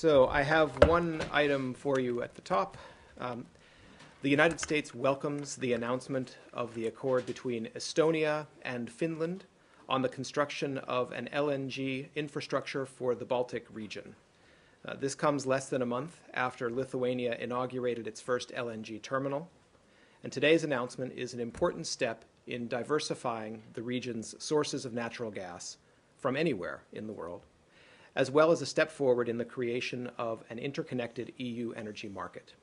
So I have one item for you at the top. The United States welcomes the announcement of the accord between Estonia and Finland on the construction of an LNG infrastructure for the Baltic region. This comes less than a month after Lithuania inaugurated its first LNG terminal, and today's announcement is an important step in diversifying the region's sources of natural gas from anywhere in the world, as well as a step forward in the creation of an interconnected EU energy market.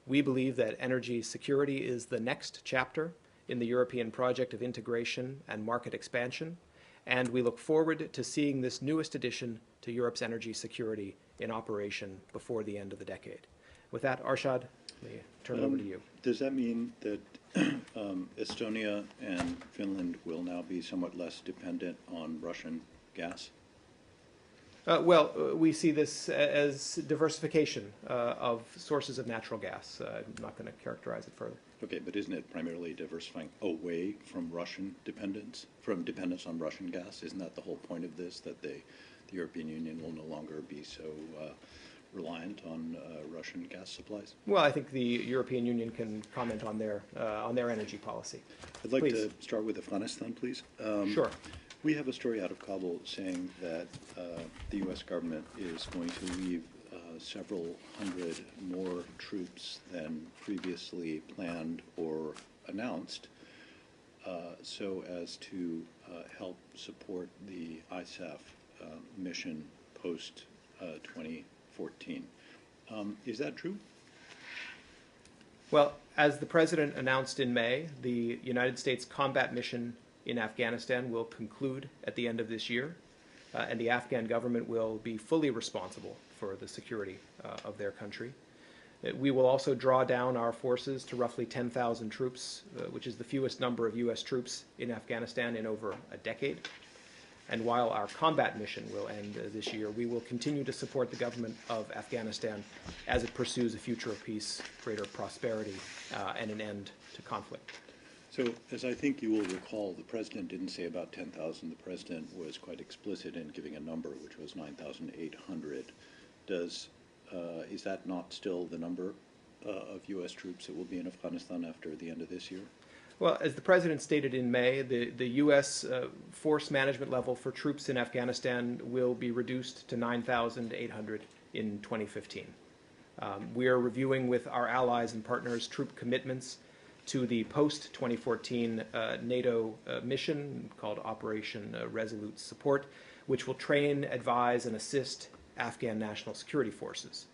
We believe that energy security is the next chapter in the European project of integration and market expansion, and we look forward to seeing this newest addition to Europe's energy security in operation before the end of the decade. With that, Arshad, let me turn it over to you. Does that mean that Estonia and Finland will now be somewhat less dependent on Russian gas? We see this as diversification of sources of natural gas. I'm not going to characterize it further. Okay, but isn't it primarily diversifying away from Russian dependence, from dependence on Russian gas? Isn't that the whole point of this, that the European Union will no longer be so reliant on Russian gas supplies? Well, I think the European Union can comment on their energy policy. I'd like to start with Afghanistan, please. Sure. We have a story out of Kabul saying that the U.S. government is going to leave several hundred more troops than previously planned or announced so as to help support the ISAF mission post-2014. Is that true? Well, as the President announced in May, the United States combat mission in Afghanistan will conclude at the end of this year, and the Afghan government will be fully responsible for the security of their country. We will also draw down our forces to roughly 10,000 troops, which is the fewest number of U.S. troops in Afghanistan in over a decade. And while our combat mission will end this year, we will continue to support the government of Afghanistan as it pursues a future of peace, greater prosperity, and an end to conflict. So, as I think you will recall, the President didn't say about 10,000. The President was quite explicit in giving a number, which was 9,800. Is that not still the number of U.S. troops that will be in Afghanistan after the end of this year? Well, as the President stated in May, the U.S. Force management level for troops in Afghanistan will be reduced to 9,800 in 2015. We are reviewing with our allies and partners troop commitments to the post-2014 NATO mission called Operation Resolute Support, which will train, advise, and assist Afghan national security forces.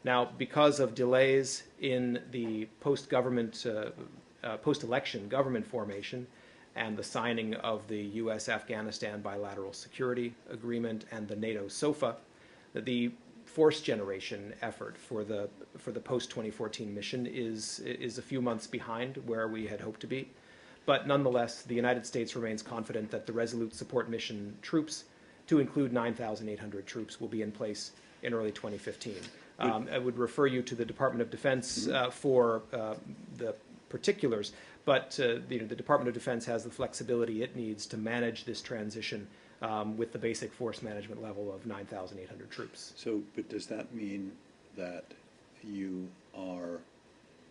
Now, because of delays in the post-election government formation and the signing of the U.S.-Afghanistan bilateral security agreement and the NATO SOFA, the force generation effort for the post-2014 mission is a few months behind where we had hoped to be. But nonetheless, the United States remains confident that the Resolute Support Mission troops, to include 9,800 troops, will be in place in early 2015. I would refer you to the Department of Defense for the particulars, but the Department of Defense has the flexibility it needs to manage this transition with the basic force management level of 9,800 troops. So, but does that mean that you are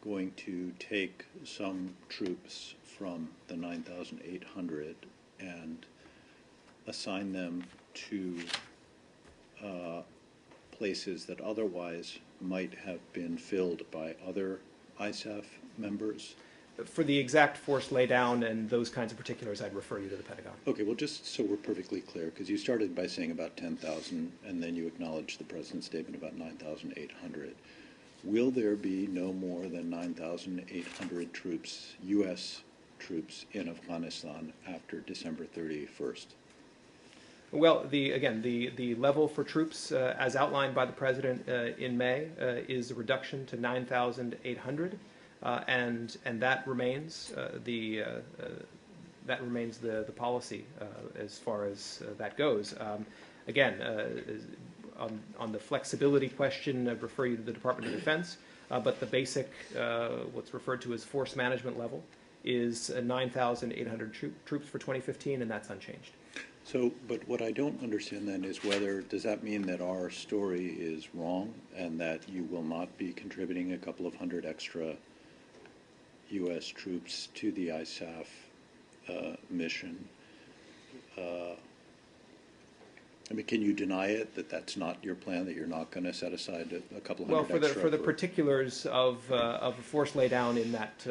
going to take some troops from the 9,800 and assign them to places that otherwise might have been filled by other ISAF members? For the exact force laydown and those kinds of particulars, I'd refer you to the Pentagon. Okay, well, just so we're perfectly clear, because you started by saying about 10,000, and then you acknowledged the President's statement about 9,800. Will there be no more than 9,800 troops, U.S. troops, in Afghanistan after December 31st? Well, the level for troops, as outlined by the President in May, is a reduction to 9,800. And that remains the policy as far as that goes. On the flexibility question, I refer you to the Department of Defense, but the basic, what's referred to as force management level, is 9,800 troops for 2015, and that's unchanged. So, but what I don't understand then is whether, does that mean that our story is wrong and that you will not be contributing a couple of hundred extra U.S. troops to the ISAF mission? I mean, can you deny it, that that's not your plan, that you're not going to set aside a couple Well, hundred extra? for the particulars of a force laydown in that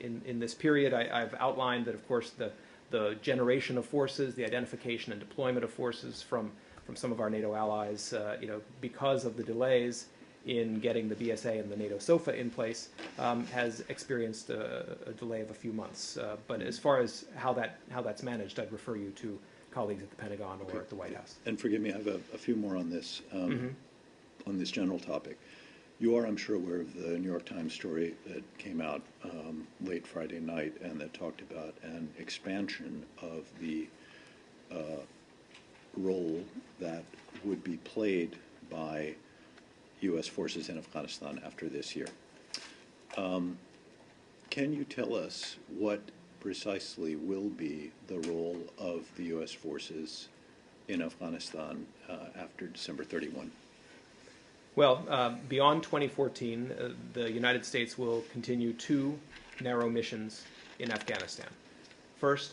in this period, I've outlined that, of course, the generation of forces, the identification and deployment of forces from some of our NATO allies, because of the delays in getting the BSA and the NATO SOFA in place, has experienced a delay of a few months. But as far as how that's managed, I'd refer you to colleagues at the Pentagon or at the White House. And forgive me, I have a few more on this on this general topic. You are, I'm sure, aware of the New York Times story that came out late Friday night and that talked about an expansion of the role that would be played by U.S. forces in Afghanistan after this year. Can you tell us what precisely will be the role of the U.S. forces in Afghanistan after December 31? Well, beyond 2014, the United States will continue two narrow missions in Afghanistan. First,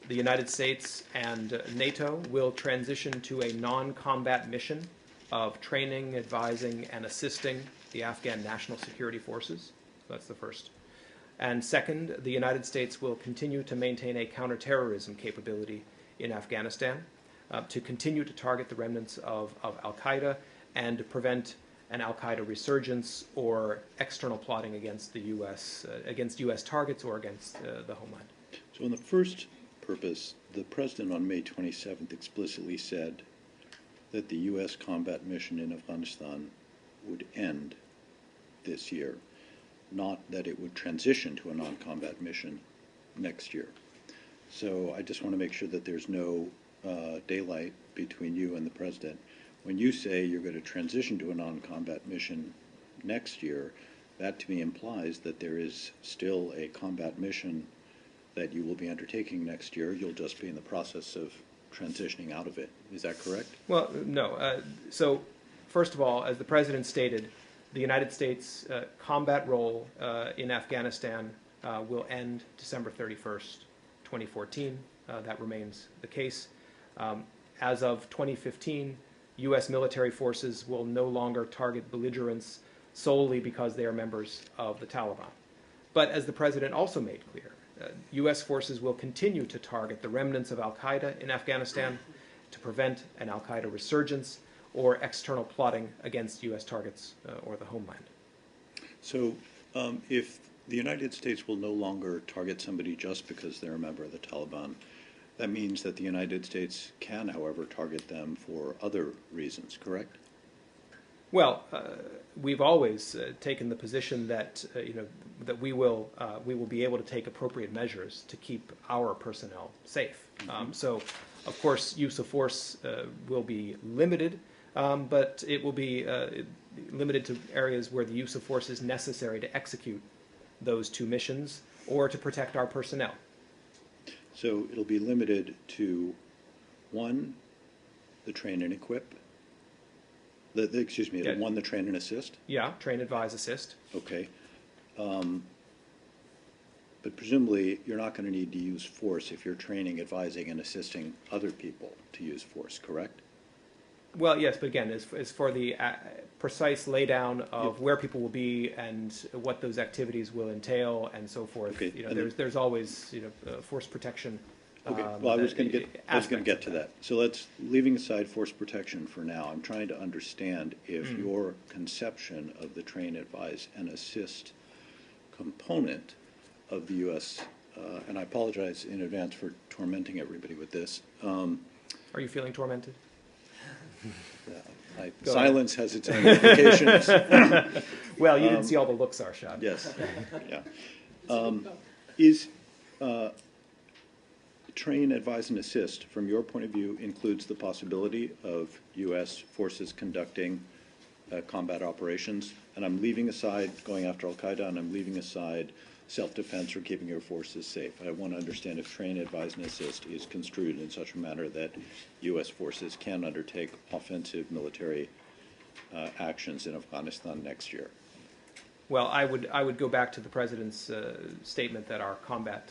the United States and NATO will transition to a non-combat mission of training, advising, and assisting the Afghan National Security Forces. That's the first. And second, the United States will continue to maintain a counterterrorism capability in Afghanistan to continue to target the remnants of al-Qaeda and to prevent an al-Qaeda resurgence or external plotting against the U.S. Against U.S. targets or against the homeland. So in the first purpose, the President on May 27th explicitly said that the U.S. combat mission in Afghanistan would end this year, not that it would transition to a non-combat mission next year. So I just want to make sure that there's no daylight between you and the President. When you say you're going to transition to a non-combat mission next year, that to me implies that there is still a combat mission that you will be undertaking next year. You'll just be in the process of transitioning out of it. Is that correct? Well, no. So first of all, as the President stated, the United States combat role in Afghanistan will end December 31st, 2014. That remains the case. As of 2015, U.S. military forces will no longer target belligerents solely because they are members of the Taliban. But as the President also made clear, U.S. forces will continue to target the remnants of al-Qaeda in Afghanistan to prevent an al-Qaeda resurgence or external plotting against U.S. targets or the homeland. So if the United States will no longer target somebody just because they're a member of the Taliban, that means that the United States can, however, target them for other reasons, correct? Well, we've always taken the position that that we will be able to take appropriate measures to keep our personnel safe. So, of course, use of force will be limited, but it will be limited to areas where the use of force is necessary to execute those two missions or to protect our personnel. So it'll be limited to, one, the train and equip. Excuse me, Yeah. one, the train and assist. Yeah, train, advise, assist. Okay. But presumably you're not going to need to use force if you're training, advising, and assisting other people to use force, correct? Well, yes, but again, as for the precise laydown of where people will be and what those activities will entail and so forth, Okay. There's always force protection. Okay. Well, I was going to get to that. So let's, leaving aside force protection for now, I'm trying to understand if your conception of the train, advise, and assist component of the U.S. And I apologize in advance for tormenting everybody with this. Are you feeling tormented? Silence has its own implications. Well, you didn't see all the looks, Arshad. Yes. Yeah. Is train, advise, and assist, from your point of view, includes the possibility of U.S. forces conducting combat operations? And I'm leaving aside going after al-Qaeda, and I'm leaving aside self-defense or keeping your forces safe. I want to understand if train, advise, and assist is construed in such a manner that U.S. forces can undertake offensive military actions in Afghanistan next year. Well, I would go back to the President's statement that our combat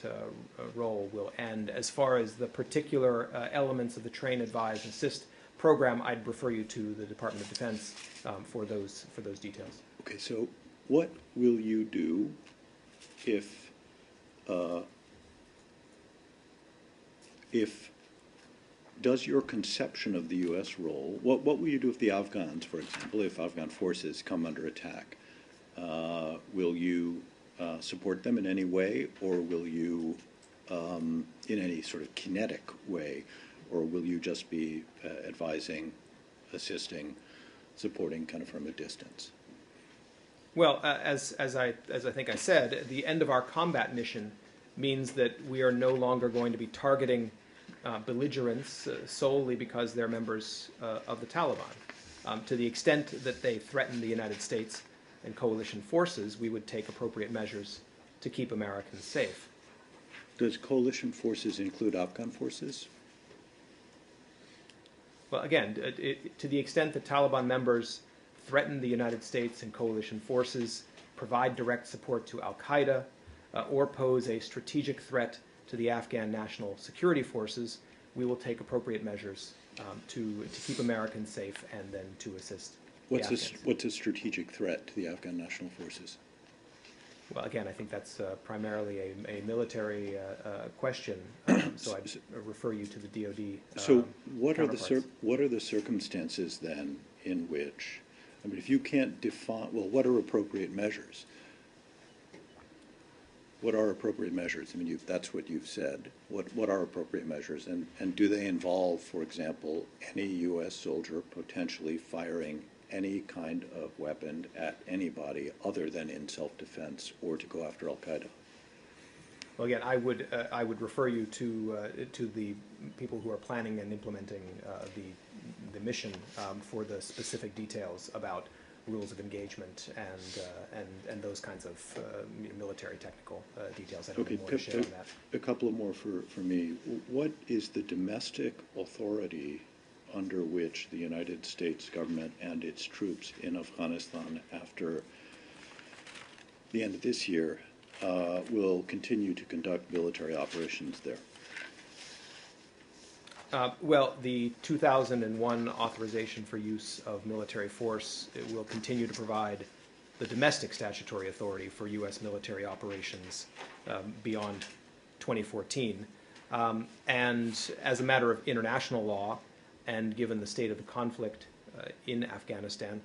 role will end. As far as the particular elements of the train, advise, and assist program, I'd refer you to the Department of Defense for those details. Okay, so what will you do if does your conception of the U.S. role, what will you do if the Afghans, for example, if Afghan forces come under attack? Will you support them in any way, or will you, in any sort of kinetic way, or will you just be advising, assisting, supporting kind of from a distance? Well, as I think I said, the end of our combat mission means that we are no longer going to be targeting belligerents solely because they're members of the Taliban. To the extent that they threaten the United States and coalition forces, we would take appropriate measures to keep Americans safe. Does coalition forces include Afghan forces? Well, again, to the extent that Taliban members threaten the United States and coalition forces, provide direct support to al-Qaeda, or pose a strategic threat to the Afghan national security forces, we will take appropriate measures to keep Americans safe and then to assist the Afghans. What's a strategic threat to the Afghan national forces? Well, again, I think that's primarily a military question, so I'd refer you to the DoD. So what are the circumstances then in which, I mean, if you can't define, well, what are appropriate measures? What are appropriate measures? I mean, that's what you've said. What are appropriate measures? And do they involve, for example, any U.S. soldier potentially firing any kind of weapon at anybody other than in self-defense or to go after al-Qaeda? Well, again, I would refer you to the people who are planning and implementing the mission for the specific details about rules of engagement and those kinds of military technical details. I don't know more to share on that. A couple of more for me. What is the domestic authority under which the United States government and its troops in Afghanistan after the end of this year will continue to conduct military operations there? Well, the 2001 authorization for use of military force, it will continue to provide the domestic statutory authority for U.S. military operations beyond 2014. And as a matter of international law, and given the state of the conflict in Afghanistan,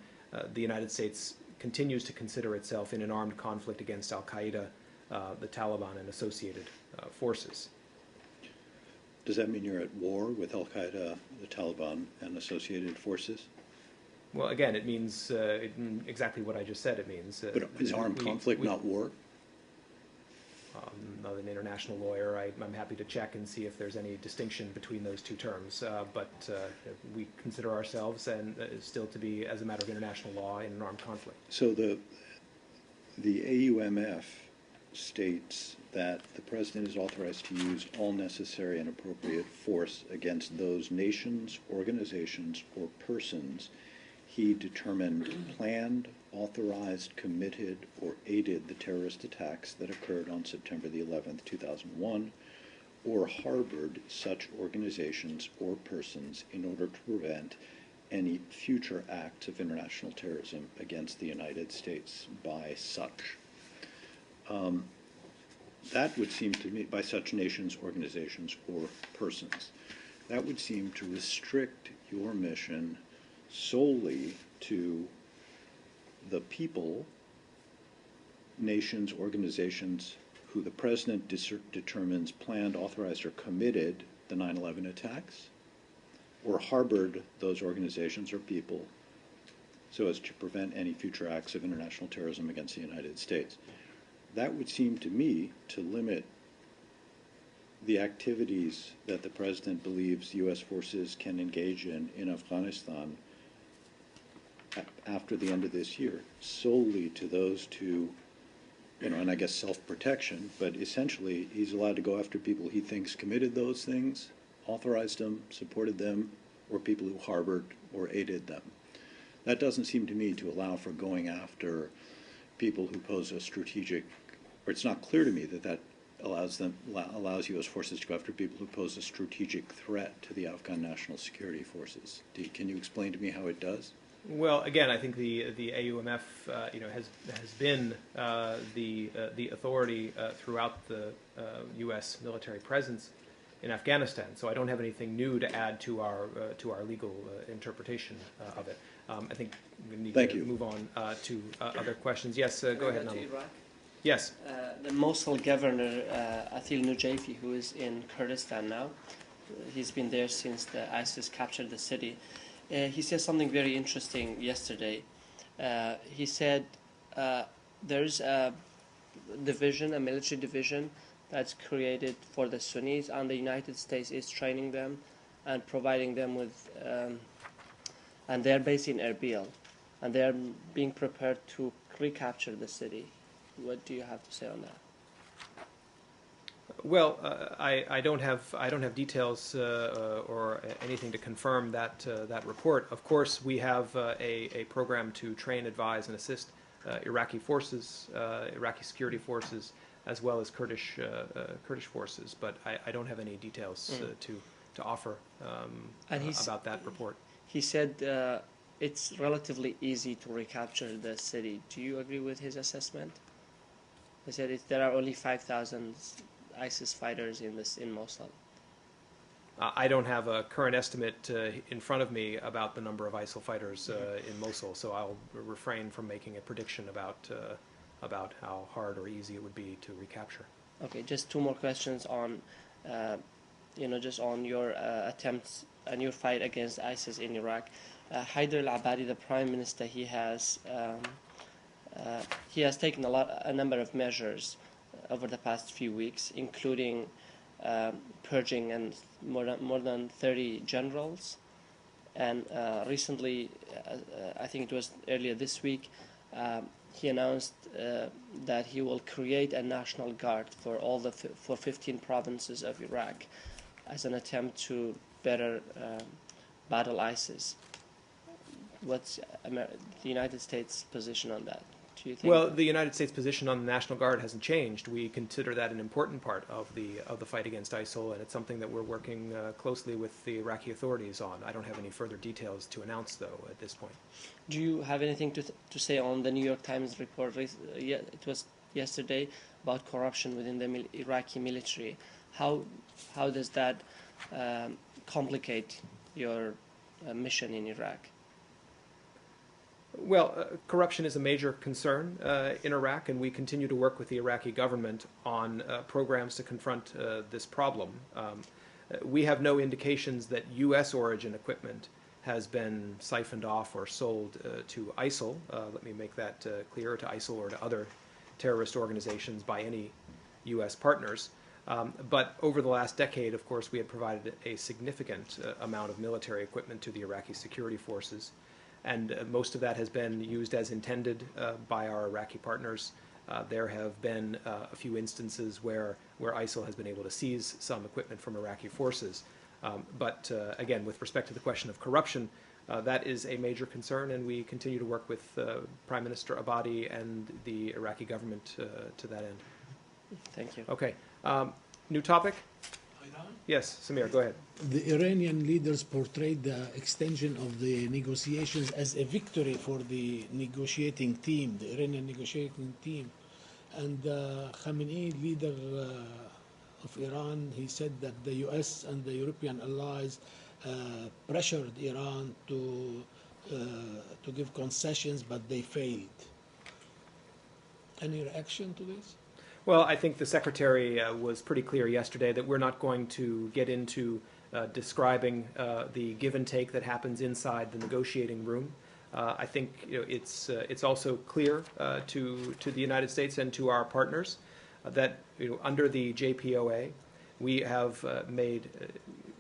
the United States continues to consider itself in an armed conflict against al-Qaeda, the Taliban, and associated forces. Does that mean you're at war with al-Qaeda, the Taliban, and associated forces? Well, again, it means exactly what I just said it means. But is armed conflict not war? Not an international lawyer. I'm happy to check and see if there's any distinction between those two terms. But we consider ourselves and still to be, as a matter of international law, in an armed conflict. So the AUMF states that the President is authorized to use all necessary and appropriate force against those nations, organizations, or persons he determined planned, authorized, committed, or aided the terrorist attacks that occurred on September the 11th, 2001, or harbored such organizations or persons in order to prevent any future acts of international terrorism against the United States by such. That would seem to me, by such nations, organizations, or persons, that would seem to restrict your mission solely to the people, nations, organizations who the President determines planned, authorized, or committed the 9/11 attacks, or harbored those organizations or people so as to prevent any future acts of international terrorism against the United States. That would seem to me to limit the activities that the President believes U.S. forces can engage in Afghanistan after the end of this year solely to those two and I guess self-protection, but essentially he's allowed to go after people he thinks committed those things, authorized them, supported them, or people who harbored or aided them. That doesn't seem to me to allow for going after people who pose a strategic, or it's not clear to me that that allows U.S. forces to go after people who pose a strategic threat to the Afghan national security forces. Can you explain to me how it does? Well, again, I think the AUMF has been the authority throughout the U.S. military presence in Afghanistan. So I don't have anything new to add to our legal interpretation of it. I think we need to move on to other questions. Yes, go ahead, Nabil. Yes. The Mosul governor, Athil Nujayfi, who is in Kurdistan now, he's been there since the ISIS captured the city. He said something very interesting yesterday. He said there's a division, a military division, that's created for the Sunnis, and the United States is training them and providing them with, and they're based in Erbil, and they're being prepared to recapture the city. What do you have to say on that? Well, I don't have details or anything to confirm that report. Of course, we have a program to train, advise, and assist Iraqi forces, Iraqi security forces, as well as Kurdish forces. But I don't have any details to offer about that report. He said it's relatively easy to recapture the city. Do you agree with his assessment? He said there are only 5,000 ISIS fighters in Mosul. I don't have a current estimate in front of me about the number of ISIL fighters in Mosul, so I'll refrain from making a prediction about how hard or easy it would be to recapture. Okay, just two more questions on, just on your attempts and your fight against ISIS in Iraq. Haider al-Abadi, the prime minister, he has taken a number of measures over the past few weeks, including purging and more than 30 generals. And recently, I think it was earlier this week, he announced that he will create a national guard for 15 provinces of Iraq as an attempt to better battle ISIS. What's the United States' position on that? Do you think? Well, the United States' position on the National Guard hasn't changed. We consider that an important part of the fight against ISIL, and it's something that we're working closely with the Iraqi authorities on. I don't have any further details to announce, though, at this point. Do you have anything to say on the New York Times report? It was yesterday about corruption within the Iraqi military. How does that complicate your mission in Iraq? Well, corruption is a major concern in Iraq, and we continue to work with the Iraqi government on programs to confront this problem. We have no indications that U.S. origin equipment has been siphoned off or sold to ISIL. Let me make that clear, to ISIL or to other terrorist organizations by any U.S. partners. But over the last decade, of course, we have provided a significant amount of military equipment to the Iraqi security forces. And most of that has been used as intended by our Iraqi partners. There have been a few instances where ISIL has been able to seize some equipment from Iraqi forces. But again, with respect to the question of corruption, that is a major concern, and we continue to work with Prime Minister Abadi and the Iraqi government to that end. Thank you. Okay. New topic? Yes, Samir, go ahead. The Iranian leaders portrayed the extension of the negotiations as a victory for the negotiating team, the Iranian negotiating team. And Khamenei, leader of Iran, he said that the U.S. and the European allies pressured Iran to give concessions, but they failed. Any reaction to this? Well, I think the Secretary was pretty clear yesterday that we're not going to get into describing the give and take that happens inside the negotiating room. I think it's also clear to the United States and to our partners that under the JPOA we have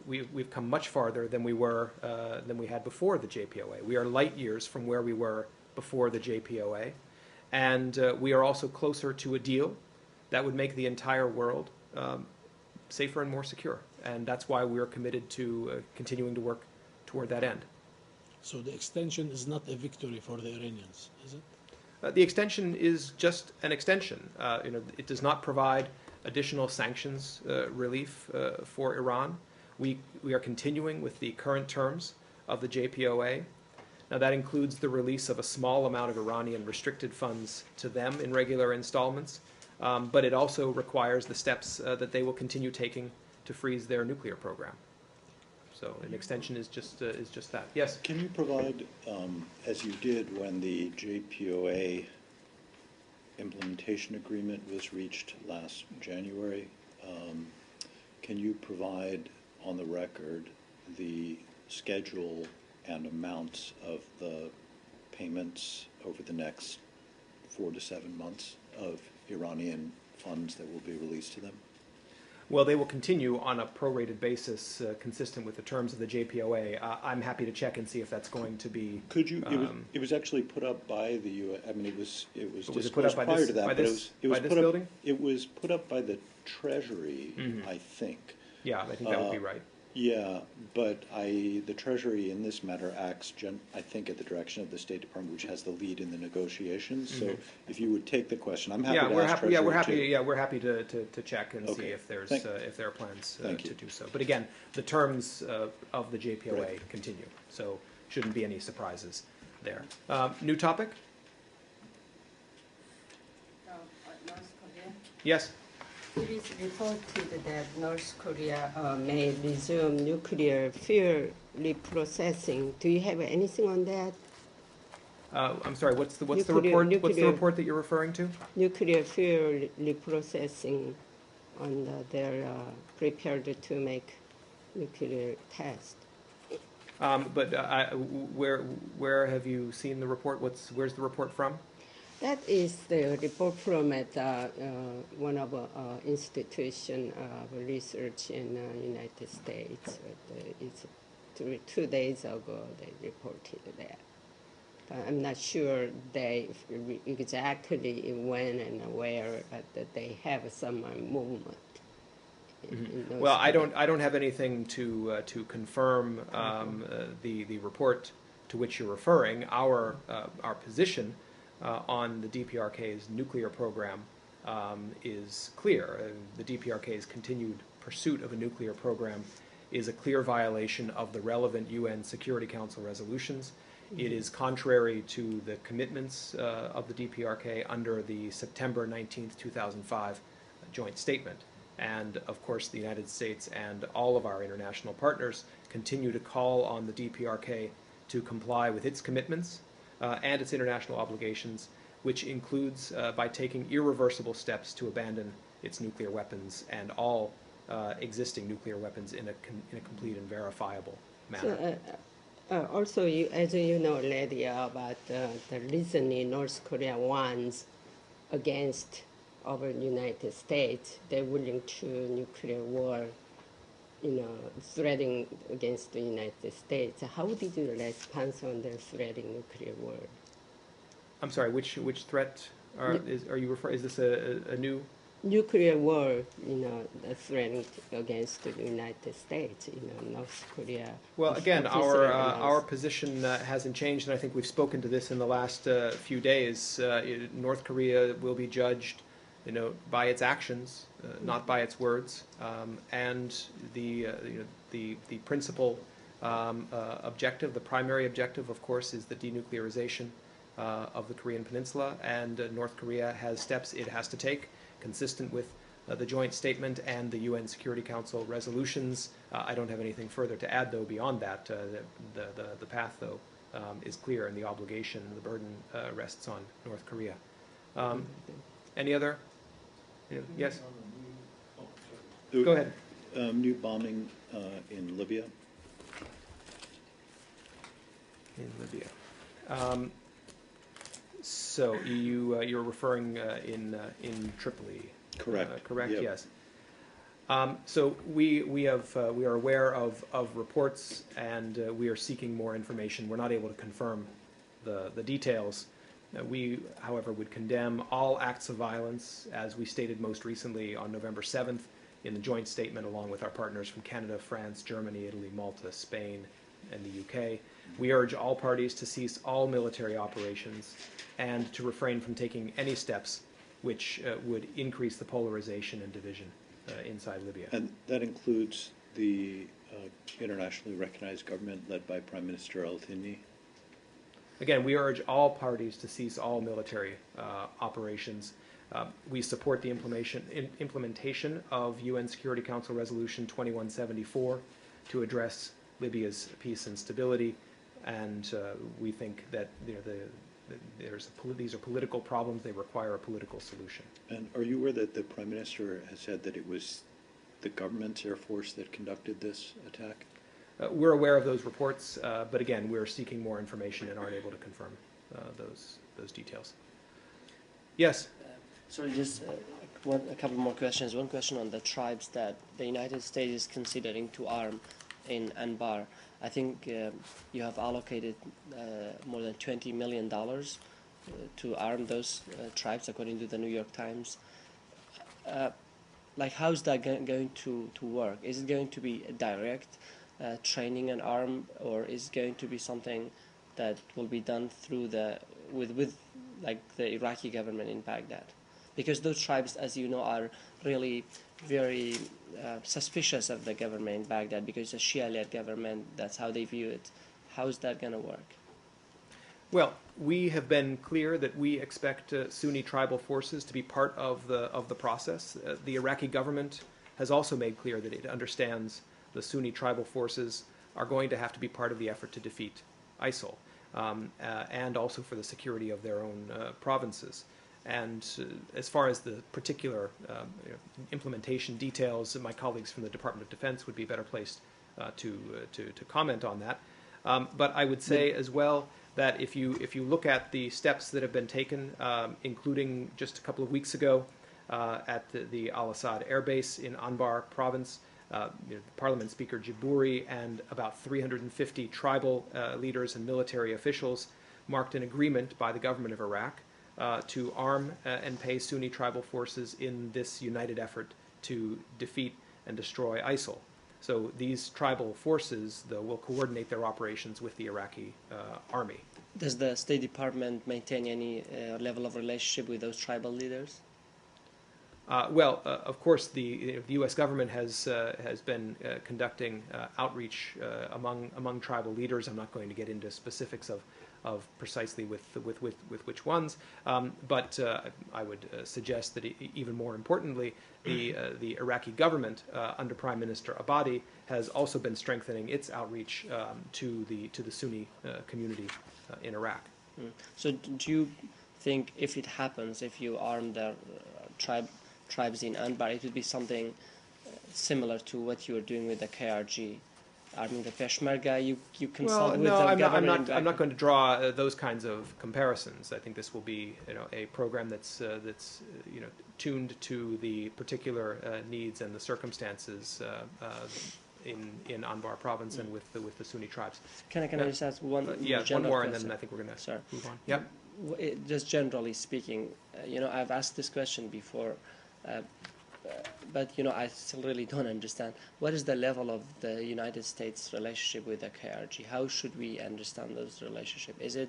we've come much farther than we had before the JPOA. We are light years from where we were before the JPOA. And we are also closer to a deal that would make the entire world safer and more secure. And that's why we are committed to continuing to work toward that end. So the extension is not a victory for the Iranians, is it? The extension is just an extension. It does not provide additional sanctions relief for Iran. We are continuing with the current terms of the JPOA. Now, that includes the release of a small amount of Iranian restricted funds to them in regular installments, but it also requires the steps that they will continue taking to freeze their nuclear program. So an extension is just that. Yes? Can you provide, as you did when the JPOA implementation agreement was reached last January, can you provide on the record the schedule and amounts of the payments over the next 4 to 7 months of Iranian funds that will be released to them? Well, they will continue on a prorated basis consistent with the terms of the JPOA. I'm happy to check and see if that's going to be. Could you? It was actually put up by the U.S. I mean, it was Was it put up by prior this, to that, by but this, it was by this put building? up. It was put up by the Treasury, I think. Yeah, I think that would be right. Yeah, but the Treasury in this matter acts, I think, at the direction of the State Department, which has the lead in the negotiations. So, if you would take the question, I'm happy Yeah, to we're ask happy. Treasury Yeah, we're happy. too. Yeah, we're happy to check and see Okay. if there's Thank- if there are plans Thank to you. do so. But again, the terms of the JPOA Right. continue, so shouldn't be any surprises there. New topic? North Korea. Yes. It is reported that North Korea may resume nuclear fuel reprocessing. Do you have anything on that? I'm sorry. What's the Nuclear- report? What's the nuclear- report that you're referring to? Nuclear fuel reprocessing, on they're prepared to make nuclear test. But where have you seen the report? Where's the report from? That is the report from at one of institution of research in United States. It's 2 days ago they reported that. But I'm not sure they exactly when and where, but that they have some movement. In those Well, I countries. don't have anything to confirm the report to which you're referring. Our position on the DPRK's nuclear program is clear. The DPRK's continued pursuit of a nuclear program is a clear violation of the relevant UN Security Council resolutions. It is contrary to the commitments of the DPRK under the September 19th, 2005 joint statement. And of course, the United States and all of our international partners continue to call on the DPRK to comply with its commitments and its international obligations, which includes by taking irreversible steps to abandon its nuclear weapons and all existing nuclear weapons in a complete and verifiable manner. So, also, as you know, Lydia, about the reasoning North Korea wants against our United States, they're willing to nuclear war, threatening against the United States. How did you respond on their threatening nuclear war? I'm sorry, which threat are you referring? Is this a new? Nuclear war, threatening against the United States, North Korea. Well, again, officially our announced. position hasn't changed, and I think we've spoken to this in the last few days. North Korea will be judged, by its actions, not by its words, and the principal objective, the primary objective, of course, is the denuclearization of the Korean Peninsula, and North Korea has steps it has to take consistent with the joint statement and the UN Security Council resolutions. I don't have anything further to add, though, beyond that. The path, though, is clear, and the obligation, the burden rests on North Korea. Any other? Yes? Go ahead. New bombing in Libya. In Libya. So you're referring in Tripoli. Correct. Correct. Yep. Yes. So we are aware of reports, and we are seeking more information. We're not able to confirm the details, We, however, would condemn all acts of violence, as we stated most recently on November 7th in the joint statement along with our partners from Canada, France, Germany, Italy, Malta, Spain, and the UK. We urge all parties to cease all military operations and to refrain from taking any steps which would increase the polarization and division inside Libya. And that includes the internationally recognized government led by Prime Minister Al-Thani? Again, we urge all parties to cease all military operations. We support the implementation of UN Security Council Resolution 2174 to address Libya's peace and stability, and we think that these are political problems. They require a political solution. And are you aware that the Prime Minister has said that it was the government's Air Force that conducted this attack? We're aware of those reports, but again, we're seeking more information and aren't able to confirm those details. Yes? Sorry, just a couple more questions. One question on the tribes that the United States is considering to arm in Anbar. I think you have allocated more than $20 million to arm those tribes, according to the New York Times. Like, how's that going to work? Is it going to be a direct training and arm, or is it going to be something that will be done through with like the Iraqi government in Baghdad? Because those tribes, as you know, are really very suspicious of the government in Baghdad because it's a Shia-led government. That's how they view it. How is that going to work? Well, we have been clear that we expect Sunni tribal forces to be part of the process. The Iraqi government has also made clear that it understands the Sunni tribal forces are going to have to be part of the effort to defeat ISIL, and also for the security of their own provinces. And as far as the particular implementation details, my colleagues from the Department of Defense would be better placed to comment on that. But I would say as well that if you look at the steps that have been taken, including just a couple of weeks ago at the Al-Assad Air Base in Anbar province, Parliament Speaker Jabouri and about 350 tribal leaders and military officials marked an agreement by the government of Iraq to arm and pay Sunni tribal forces in this united effort to defeat and destroy ISIL. So these tribal forces, though, will coordinate their operations with the Iraqi army. Does the State Department maintain any level of relationship with those tribal leaders? Well, of course, the U.S. government has been conducting outreach among tribal leaders. I'm not going to get into specifics of precisely with which ones, but I would suggest that even more importantly, the Iraqi government under Prime Minister Abadi has also been strengthening its outreach to the Sunni community in Iraq. So, do you think if it happens, if you arm the tribes in Anbar, it would be something similar to what you were doing with the KRG, arming the Peshmerga? You consult with the government. I'm not going to draw those kinds of comparisons. I think this will be a program that's tuned to the particular needs and the circumstances in Anbar province and with the Sunni tribes. Can I just ask one? One more, and then I think we're going to move on. Yeah. Just generally speaking, I've asked this question before, but I still really don't understand. What is the level of the United States relationship with the KRG? How should we understand those relationship? Is it,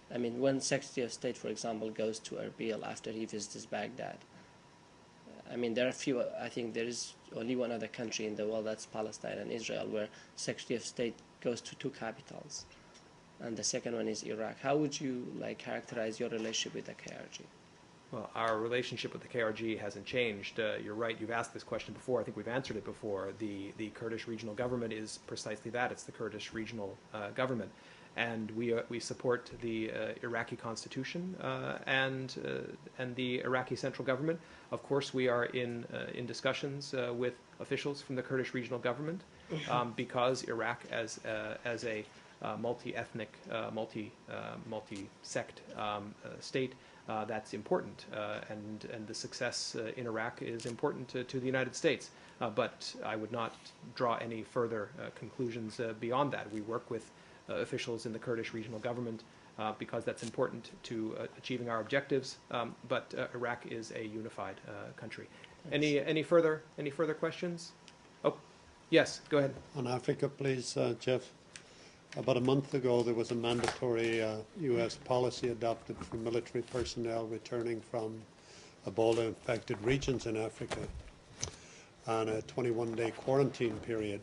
when Secretary of State, for example, goes to Erbil after he visits Baghdad, there are few. I think there is only one other country in the world, that's Palestine and Israel, where Secretary of State goes to two capitals, and the second one is Iraq. How would you characterize your relationship with the KRG? Well, our relationship with the KRG hasn't changed. You're right, you've asked this question before. I think we've answered it before. The Kurdish regional government is precisely that. It's the Kurdish regional government. And we support the Iraqi constitution and the Iraqi central government. Of course, we are in discussions with officials from the Kurdish regional government because Iraq, as a multi-ethnic, multi-sect state, that's important, and the success in Iraq is important to the United States. But I would not draw any further conclusions beyond that. We work with officials in the Kurdish regional government because that's important to achieving our objectives. But Iraq is a unified country. Any further questions? Oh, yes, go ahead. On Africa, please, Jeff. About a month ago, there was a mandatory U.S. policy adopted for military personnel returning from Ebola-infected regions in Africa, and a 21-day quarantine period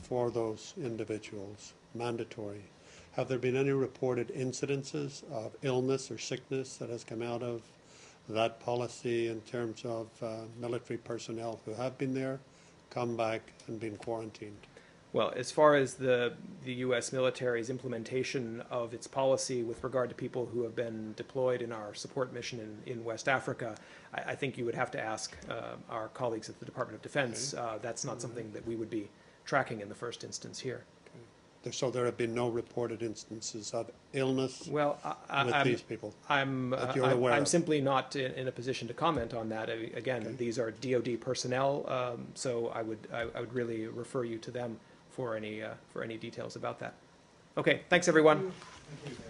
for those individuals, mandatory. Have there been any reported incidences of illness or sickness that has come out of that policy in terms of military personnel who have been there, come back, and been quarantined? Well, as far as the U.S. military's implementation of its policy with regard to people who have been deployed in our support mission in West Africa, I think you would have to ask our colleagues at the Department of Defense. That's not something that we would be tracking in the first instance here. Okay. So there have been no reported instances of illness Well, with these people? I'm simply not in a position to comment on that. Again, Okay. these are DoD personnel, so I would really refer you to them for any details about that. Okay, thanks everyone. Thank you.